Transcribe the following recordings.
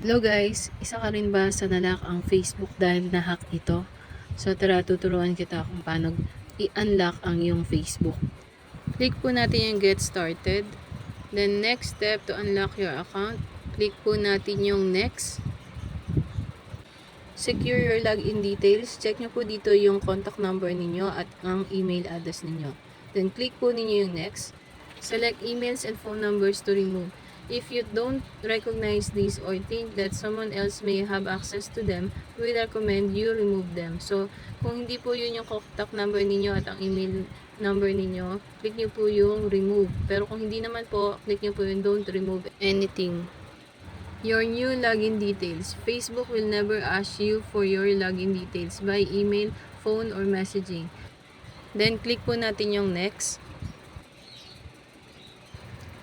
Hello guys, isa ka rin ba sa nalak ang Facebook dahil na-hack ito? So tara, tuturuan kita kung paano i-unlock ang iyong Facebook. Click po natin yung get started. Then next step to unlock your account, click po natin yung next. Secure your login details. Check nyo po dito yung contact number ninyo at ang email address ninyo. Then click po ninyo yung next. Select emails and phone numbers to remove. If you don't recognize these or think that someone else may have access to them, we recommend you remove them. So, kung hindi po yun yung contact number ninyo at ang email number ninyo, click nyo po yung remove. Pero kung hindi naman po, click nyo po yung don't remove anything. Your new login details. Facebook will never ask you for your login details by email, phone, or messaging. Then, click po natin yung next.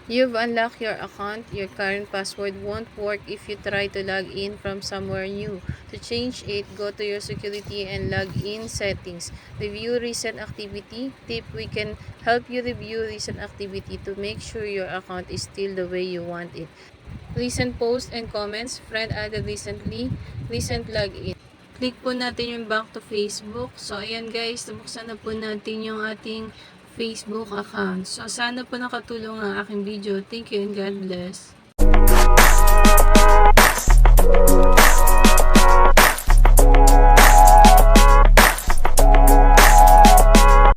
You've unlocked your account. Your current password won't work if you try to log in from somewhere new. To change it, go to your security and login settings. Review recent activity. Tip: we can help you review recent activity to make sure your account is still the way you want it. Recent posts and comments. Friend added recently. Recent login. Click po natin yung back to Facebook. So, ayan guys, nabuksan na po natin yung ating Facebook account. So, sana po nakatulong ang aking video. Thank you and God bless.